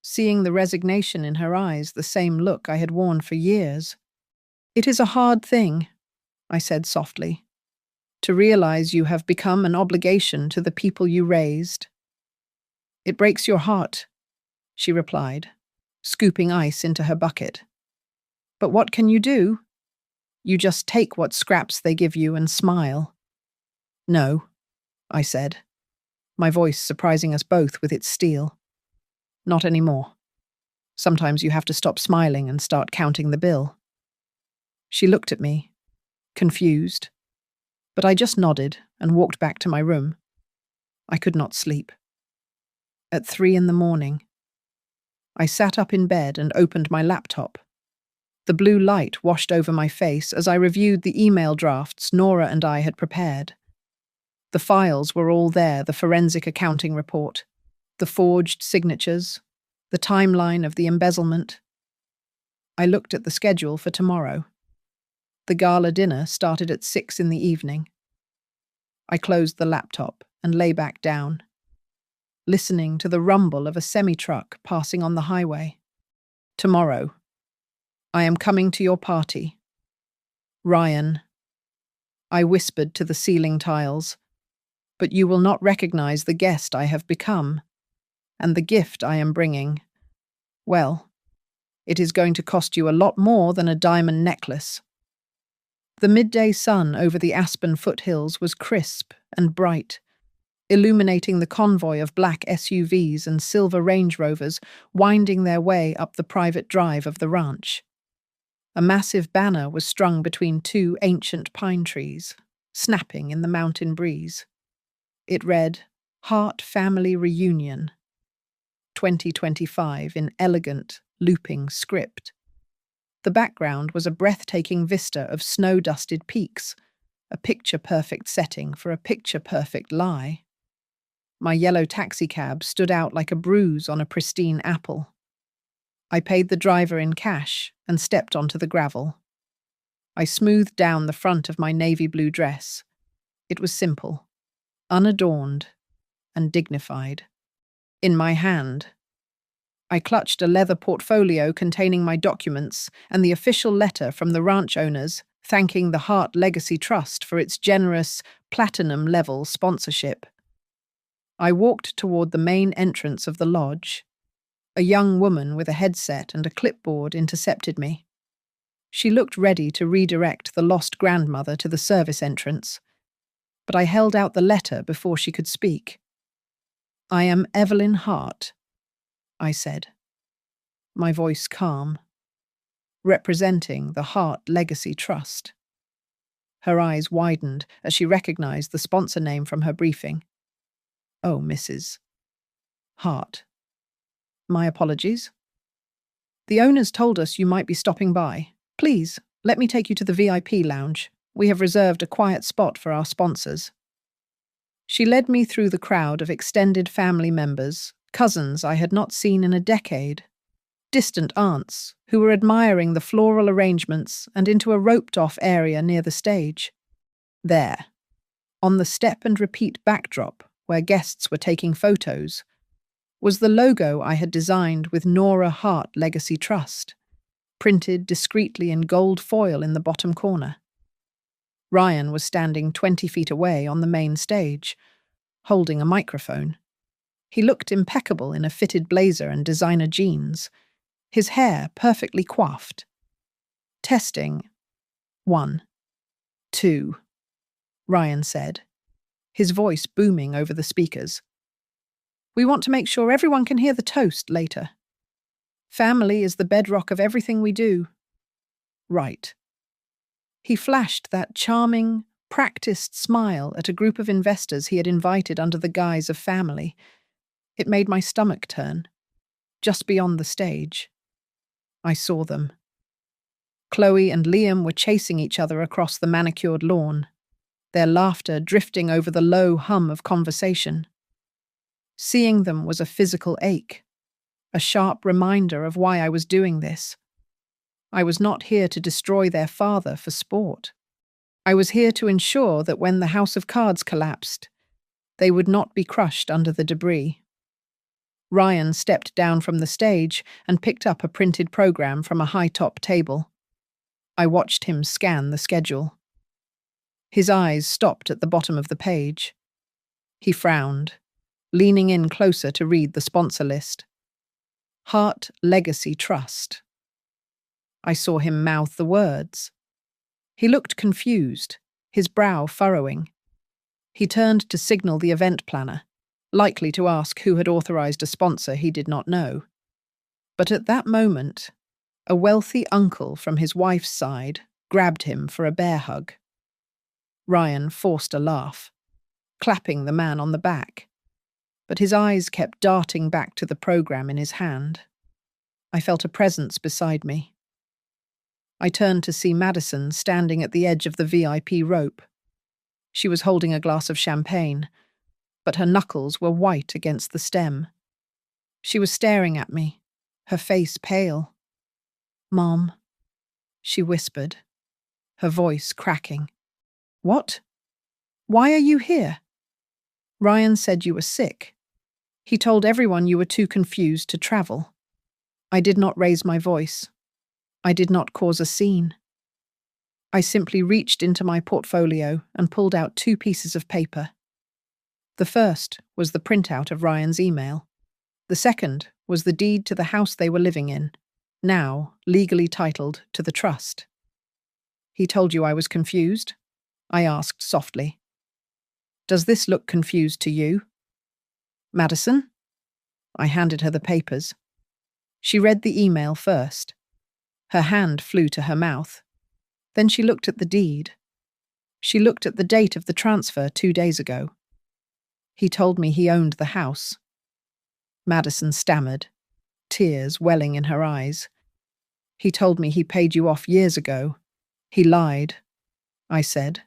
seeing the resignation in her eyes, the same look I had worn for years. "It is a hard thing," I said softly, "to realize you have become an obligation to the people you raised." "It breaks your heart," she replied, scooping ice into her bucket. "But what can you do? You just take what scraps they give you and smile." "No," I said, my voice surprising us both with its steel. "Not anymore. Sometimes you have to stop smiling and start counting the bill." She looked at me, confused, but I just nodded and walked back to my room. I could not sleep. At 3 a.m, I sat up in bed and opened my laptop. The blue light washed over my face as I reviewed the email drafts Nora and I had prepared. The files were all there, the forensic accounting report, the forged signatures, the timeline of the embezzlement. I looked at the schedule for tomorrow. The gala dinner started at 6 p.m. I closed the laptop and lay back down, listening to the rumble of a semi-truck passing on the highway. "Tomorrow. I am coming to your party. Ryan." I whispered to the ceiling tiles, "But you will not recognize the guest I have become, and the gift I am bringing. Well, it is going to cost you a lot more than a diamond necklace." The midday sun over the Aspen foothills was crisp and bright, illuminating the convoy of black SUVs and silver Range Rovers winding their way up the private drive of the ranch. A massive banner was strung between two ancient pine trees, snapping in the mountain breeze. It read, "Hart Family Reunion, 2025," in elegant, looping script. The background was a breathtaking vista of snow-dusted peaks, a picture-perfect setting for a picture-perfect lie. My yellow taxicab stood out like a bruise on a pristine apple. I paid the driver in cash and stepped onto the gravel. I smoothed down the front of my navy blue dress. It was simple, unadorned, and dignified. In my hand, I clutched a leather portfolio containing my documents and the official letter from the ranch owners thanking the Hart Legacy Trust for its generous platinum-level sponsorship. I walked toward the main entrance of the lodge. A young woman with a headset and a clipboard intercepted me. She looked ready to redirect the lost grandmother to the service entrance, but I held out the letter before she could speak. "I am Evelyn Hart," I said, my voice calm, "representing the Hart Legacy Trust." Her eyes widened as she recognized the sponsor name from her briefing. "Oh, Mrs. Hart. My apologies. The owners told us you might be stopping by. Please, let me take you to the VIP lounge. We have reserved a quiet spot for our sponsors." She led me through the crowd of extended family members, cousins I had not seen in a decade, distant aunts who were admiring the floral arrangements, and into a roped-off area near the stage. There, on the step-and-repeat backdrop where guests were taking photos, was the logo I had designed with Nora Hart Legacy Trust. printed discreetly in gold foil in the bottom corner. Ryan was standing 20 feet away on the main stage, holding a microphone. He looked impeccable in a fitted blazer and designer jeans, his hair perfectly coiffed. Testing. 1, 2, Ryan said, his voice booming over the speakers. We want to make sure everyone can hear the toast later. Family is the bedrock of everything we do. Right. He flashed that charming, practiced smile at a group of investors he had invited under the guise of family. It made my stomach turn. Just beyond the stage, I saw them. Chloe and Liam were chasing each other across the manicured lawn, their laughter drifting over the low hum of conversation. Seeing them was a physical ache, a sharp reminder of why I was doing this. I was not here to destroy their father for sport. I was here to ensure that when the house of cards collapsed, they would not be crushed under the debris. Ryan stepped down from the stage and picked up a printed program from a high-top table. I watched him scan the schedule. His eyes stopped at the bottom of the page. He frowned, leaning in closer to read the sponsor list. Hart Legacy Trust. I saw him mouth the words. He looked confused, his brow furrowing. He turned to signal the event planner, likely to ask who had authorized a sponsor he did not know. But at that moment, a wealthy uncle from his wife's side grabbed him for a bear hug. Ryan forced a laugh, clapping the man on the back, but his eyes kept darting back to the program in his hand. I felt a presence beside me. I turned to see Madison standing at the edge of the VIP rope. She was holding a glass of champagne, but her knuckles were white against the stem. She was staring at me, her face pale. "Mom," she whispered, her voice cracking. "What? Why are you here?" "Ryan said you were sick. He told everyone you were too confused to travel." I did not raise my voice. I did not cause a scene. I simply reached into my portfolio and pulled out 2 pieces of paper. The first was the printout of Ryan's email. The second was the deed to the house they were living in, now legally titled to the trust. "He told you I was confused?" I asked softly. "Does this look confused to you?" "Madison?" I handed her the papers. She read the email first. Her hand flew to her mouth. Then she looked at the deed. She looked at the date of the transfer 2 days ago. "He told me he owned the house." Madison stammered, tears welling in her eyes. "He told me he paid you off years ago. He lied," I said.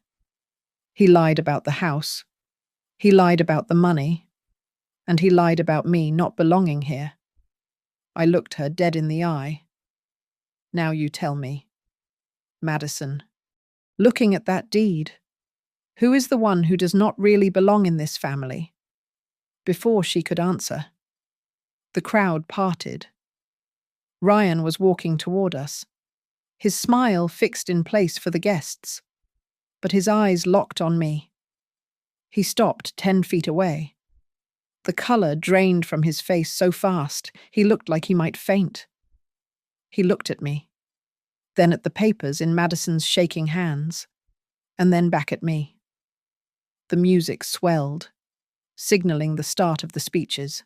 "He lied about the house. He lied about the money. And he lied about me not belonging here." I looked her dead in the eye. "Now you tell me, Madison, looking at that deed, who is the one who does not really belong in this family?" Before she could answer, the crowd parted. Ryan was walking toward us, his smile fixed in place for the guests, but his eyes locked on me. He stopped 10 feet away. The color drained from his face so fast, he looked like he might faint. He looked at me, then at the papers in Madison's shaking hands, and then back at me. The music swelled, signaling the start of the speeches.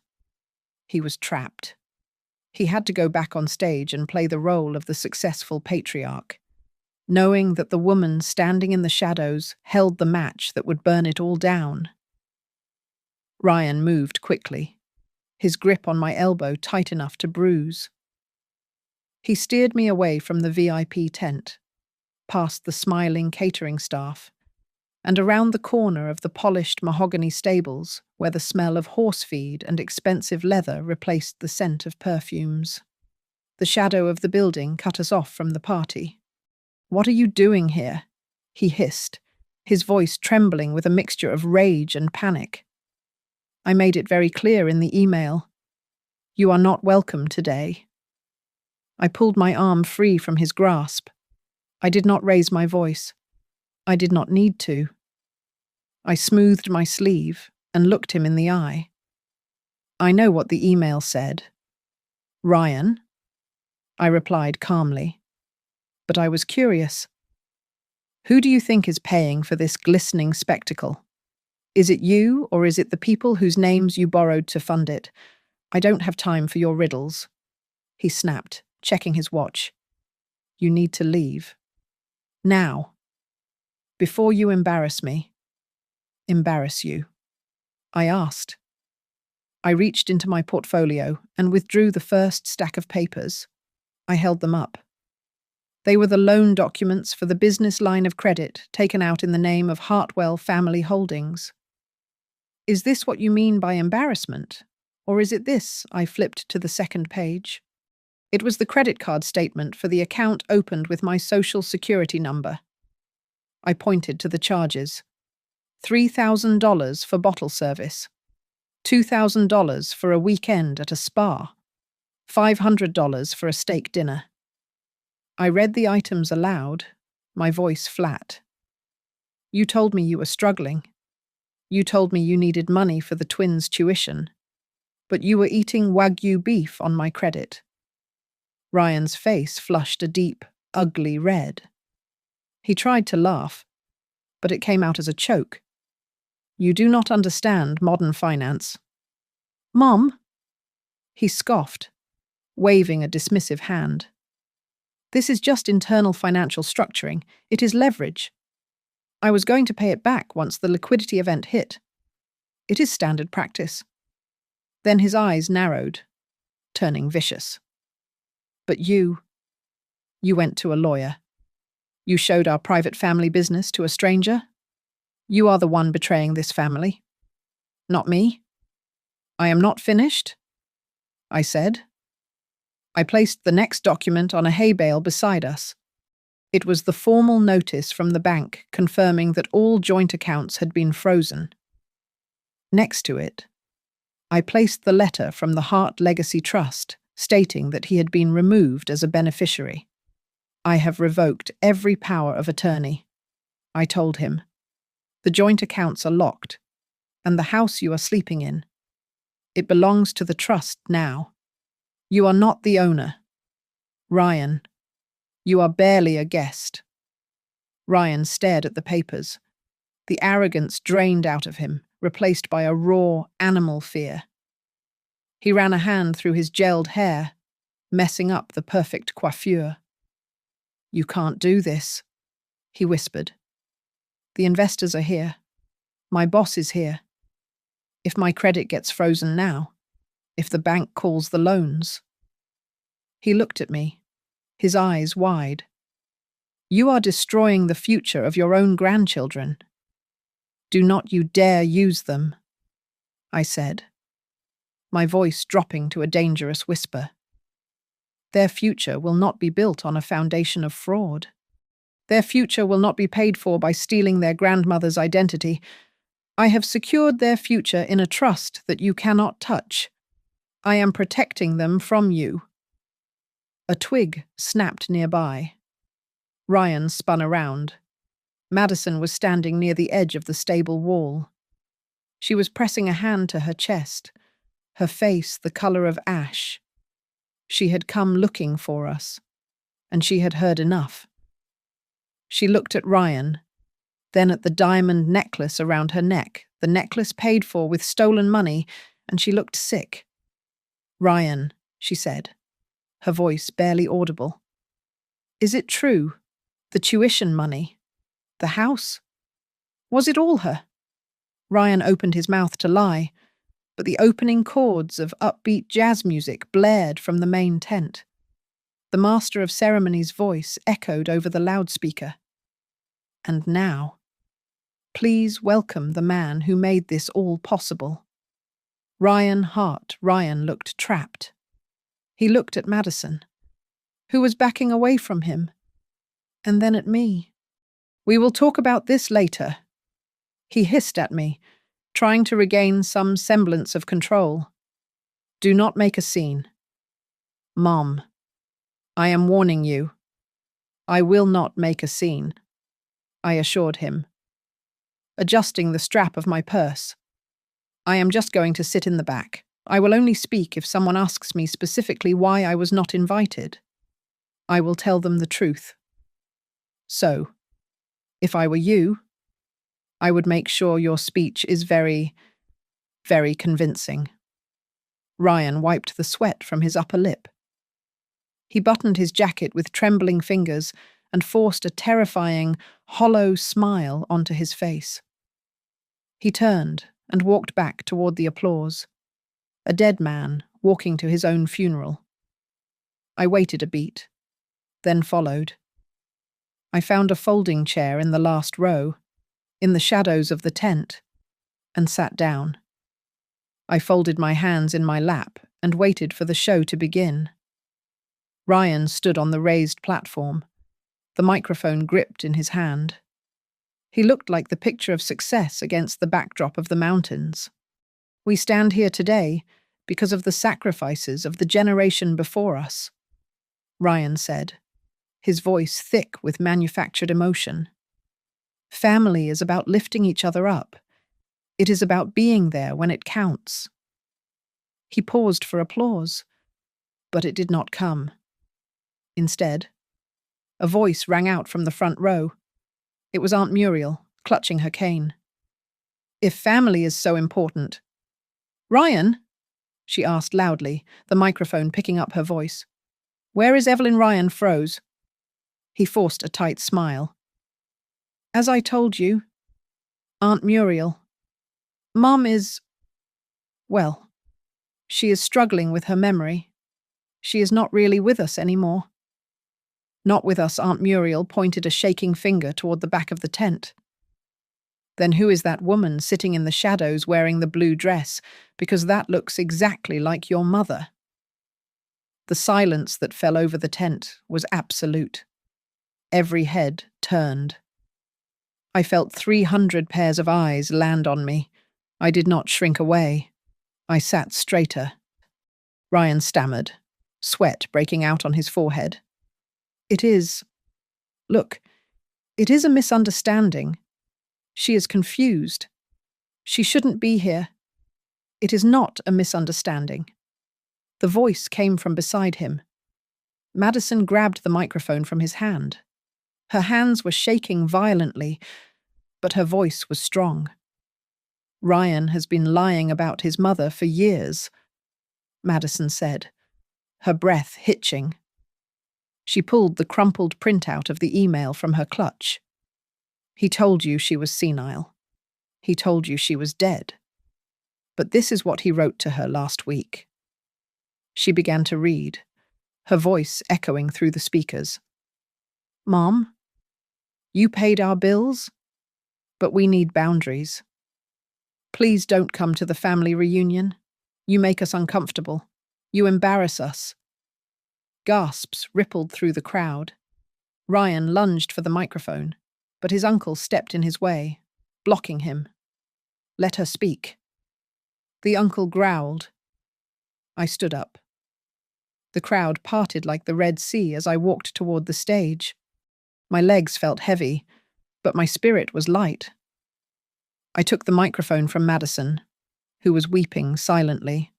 He was trapped. He had to go back on stage and play the role of the successful patriarch, knowing that the woman standing in the shadows held the match that would burn it all down. Ryan moved quickly, his grip on my elbow tight enough to bruise. He steered me away from the VIP tent, past the smiling catering staff, and around the corner of the polished mahogany stables where the smell of horse feed and expensive leather replaced the scent of perfumes. The shadow of the building cut us off from the party. "What are you doing here?" he hissed, his voice trembling with a mixture of rage and panic. I made it very clear in the email. "You are not welcome today." I pulled my arm free from his grasp. I did not raise my voice. I did not need to. I smoothed my sleeve and looked him in the eye. I know what the email said. Ryan, I replied calmly. But I was curious. Who do you think is paying for this glistening spectacle? Is it you, or is it the people whose names you borrowed to fund it? I don't have time for your riddles. He snapped, checking his watch. You need to leave. Now. Before you embarrass me. Embarrass you. I asked. I reached into my portfolio and withdrew the first stack of papers. I held them up. They were the loan documents for the business line of credit taken out in the name of Hartwell Family Holdings. Is this what you mean by embarrassment? Or is it this? I flipped to the second page. It was the credit card statement for the account opened with my social security number. I pointed to the charges. $3,000 for bottle service. $2,000 for a weekend at a spa. $500 for a steak dinner. I read the items aloud, my voice flat. You told me you were struggling. You told me you needed money for the twins' tuition. But you were eating Wagyu beef on my credit. Ryan's face flushed a deep, ugly red. He tried to laugh, but it came out as a choke. You do not understand modern finance. Mom? He scoffed, waving a dismissive hand. This is just internal financial structuring. It is leverage. I was going to pay it back once the liquidity event hit. It is standard practice. Then his eyes narrowed, turning vicious. But you went to a lawyer. You showed our private family business to a stranger. You are the one betraying this family. Not me. I am not finished, I said. I placed the next document on a hay bale beside us. It was the formal notice from the bank confirming that all joint accounts had been frozen. Next to it, I placed the letter from the Hart Legacy Trust stating that he had been removed as a beneficiary. I have revoked every power of attorney, I told him. The joint accounts are locked, and the house you are sleeping in. It belongs to the trust now. You are not the owner. Ryan, you are barely a guest. Ryan stared at the papers. The arrogance drained out of him, replaced by a raw, animal fear. He ran a hand through his gelled hair, messing up the perfect coiffure. You can't do this, he whispered. The investors are here. My boss is here. If my credit gets frozen now, if the bank calls the loans. He looked at me, his eyes wide. You are destroying the future of your own grandchildren. Do not you dare use them, I said, my voice dropping to a dangerous whisper. Their future will not be built on a foundation of fraud. Their future will not be paid for by stealing their grandmother's identity. I have secured their future in a trust that you cannot touch. I am protecting them from you. A twig snapped nearby. Ryan spun around. Madison was standing near the edge of the stable wall. She was pressing a hand to her chest, her face the color of ash. She had come looking for us, and she had heard enough. She looked at Ryan, then at the diamond necklace around her neck, the necklace paid for with stolen money, and she looked sick. Ryan, she said, her voice barely audible. Is it true? The tuition money? The house? Was it all her? Ryan opened his mouth to lie, but the opening chords of upbeat jazz music blared from the main tent. The master of ceremonies' voice echoed over the loudspeaker. And now, please welcome the man who made this all possible. Ryan Hart. Ryan looked trapped. He looked at Madison, who was backing away from him, and then at me. We will talk about this later. He hissed at me, trying to regain some semblance of control. Do not make a scene. Mom. I am warning you. I will not make a scene, I assured him, adjusting the strap of my purse. I am just going to sit in the back. I will only speak if someone asks me specifically why I was not invited. I will tell them the truth. So, if I were you, I would make sure your speech is very, very convincing. Ryan wiped the sweat from his upper lip. He buttoned his jacket with trembling fingers and forced a terrifying, hollow smile onto his face. He turned and walked back toward the applause, a dead man walking to his own funeral. I waited a beat, then followed. I found a folding chair in the last row, in the shadows of the tent, and sat down. I folded my hands in my lap and waited for the show to begin. Ryan stood on the raised platform, the microphone gripped in his hand. He looked like the picture of success against the backdrop of the mountains. We stand here today because of the sacrifices of the generation before us, Ryan said, his voice thick with manufactured emotion. Family is about lifting each other up. It is about being there when it counts. He paused for applause, but it did not come. Instead, a voice rang out from the front row. It was Aunt Muriel, clutching her cane. If family is so important. Ryan? She asked loudly, the microphone picking up her voice. Where is Evelyn? Ryan froze. He forced a tight smile. As I told you, Aunt Muriel. Mom is... well, she is struggling with her memory. She is not really with us anymore. Not with us, Aunt Muriel pointed a shaking finger toward the back of the tent. Then who is that woman sitting in the shadows wearing the blue dress? Because that looks exactly like your mother. The silence that fell over the tent was absolute. Every head turned. I felt 300 pairs of eyes land on me. I did not shrink away. I sat straighter. Ryan stammered, sweat breaking out on his forehead. Look, it is a misunderstanding. She is confused. She shouldn't be here. It is not a misunderstanding. The voice came from beside him. Madison grabbed the microphone from his hand. Her hands were shaking violently, but her voice was strong. Ryan has been lying about his mother for years, Madison said, her breath hitching. She pulled the crumpled printout of the email from her clutch. He told you she was senile. He told you she was dead. But this is what he wrote to her last week. She began to read, her voice echoing through the speakers. Mom, you paid our bills, but we need boundaries. Please don't come to the family reunion. You make us uncomfortable. You embarrass us. Gasps rippled through the crowd. Ryan lunged for the microphone, but his uncle stepped in his way, blocking him. Let her speak. The uncle growled. I stood up. The crowd parted like the Red Sea as I walked toward the stage. My legs felt heavy, but my spirit was light. I took the microphone from Madison, who was weeping silently.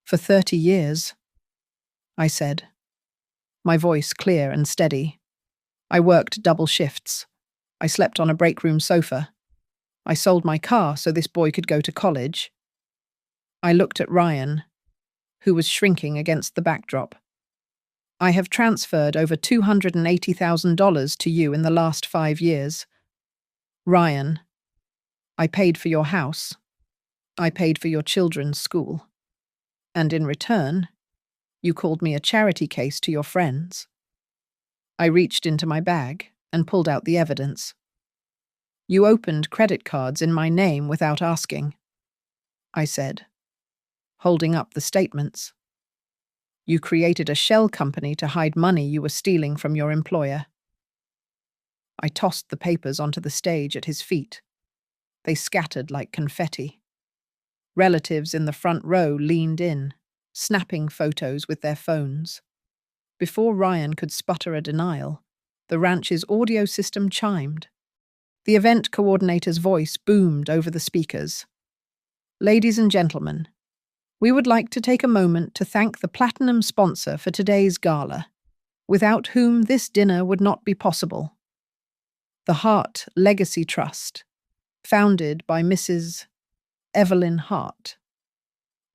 For 30 years, I said, my voice clear and steady. I worked double shifts. I slept on a break room sofa. I sold my car so this boy could go to college. I looked at Ryan, who was shrinking against the backdrop. I have transferred over $280,000 to you in the last 5 years. Ryan, I paid for your house. I paid for your children's school. And in return, you called me a charity case to your friends. I reached into my bag and pulled out the evidence. You opened credit cards in my name without asking, I said, holding up the statements. You created a shell company to hide money you were stealing from your employer. I tossed the papers onto the stage at his feet. They scattered like confetti. Relatives in the front row leaned in, snapping photos with their phones. Before Ryan could sputter a denial, the ranch's audio system chimed. The event coordinator's voice boomed over the speakers. Ladies and gentlemen, we would like to take a moment to thank the platinum sponsor for today's gala, without whom this dinner would not be possible. The Hart Legacy Trust, founded by Mrs. Evelyn Hart.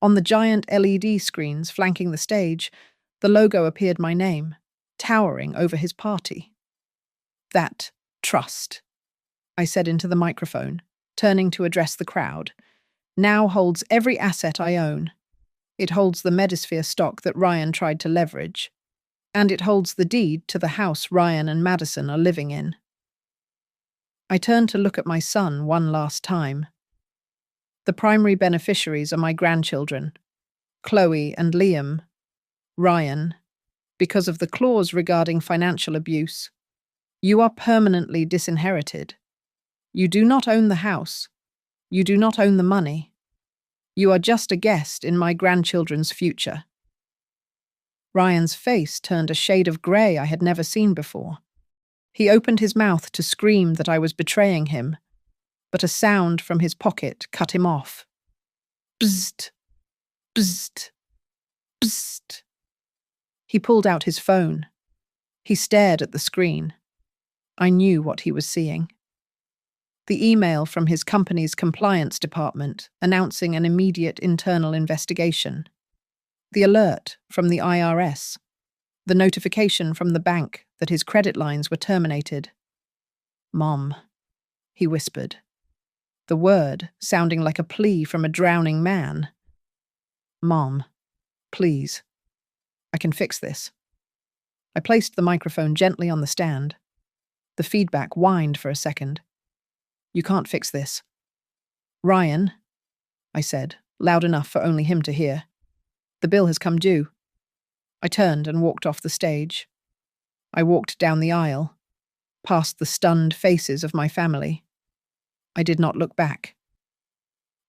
On the giant LED screens flanking the stage, the logo appeared my name, towering over his party. That trust, I said into the microphone, turning to address the crowd, now holds every asset I own. It holds the Medisphere stock that Ryan tried to leverage, and it holds the deed to the house Ryan and Madison are living in. I turned to look at my son one last time. The primary beneficiaries are my grandchildren, Chloe and Liam. Ryan, because of the clause regarding financial abuse, you are permanently disinherited. You do not own the house. You do not own the money. You are just a guest in my grandchildren's future. Ryan's face turned a shade of grey I had never seen before. He opened his mouth to scream that I was betraying him, but a sound from his pocket cut him off. Bzzzt, bzzzt, bzzzt. He pulled out his phone. He stared at the screen. I knew what he was seeing. The email from his company's compliance department announcing an immediate internal investigation. The alert from the IRS. The notification from the bank that his credit lines were terminated. "Mom," he whispered, the word sounding like a plea from a drowning man. "Mom, please. I can fix this." I placed the microphone gently on the stand. The feedback whined for a second. "You can't fix this." "Ryan," I said, loud enough for only him to hear. "The bill has come due." I turned and walked off the stage. I walked down the aisle, past the stunned faces of my family. I did not look back.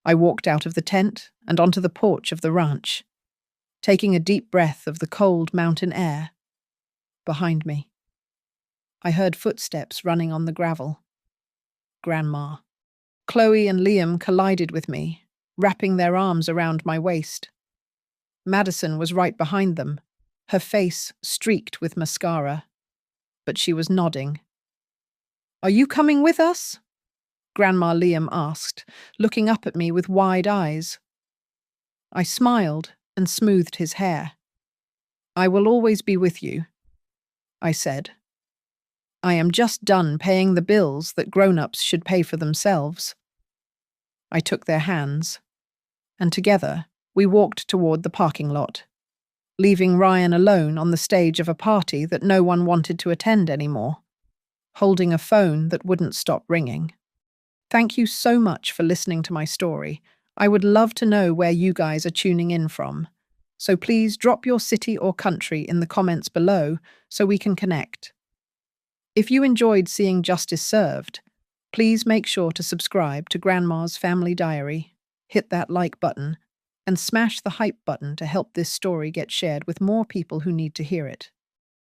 I walked out of the tent and onto the porch of the ranch, taking a deep breath of the cold mountain air. Behind me, I heard footsteps running on the gravel. Grandma. Chloe and Liam collided with me, wrapping their arms around my waist. Madison was right behind them, her face streaked with mascara, but she was nodding. "Are you coming with us?" Grandma Liam asked, looking up at me with wide eyes. I smiled and smoothed his hair. "I will always be with you," I said. "I am just done paying the bills that grown-ups should pay for themselves." I took their hands, and together we walked toward the parking lot, leaving Ryan alone on the stage of a party that no one wanted to attend anymore, holding a phone that wouldn't stop ringing. Thank you so much for listening to my story. I would love to know where you guys are tuning in from, so please drop your city or country in the comments below so we can connect. If you enjoyed seeing justice served, please make sure to subscribe to Grandma's Family Diary, hit that like button, and smash the hype button to help this story get shared with more people who need to hear it.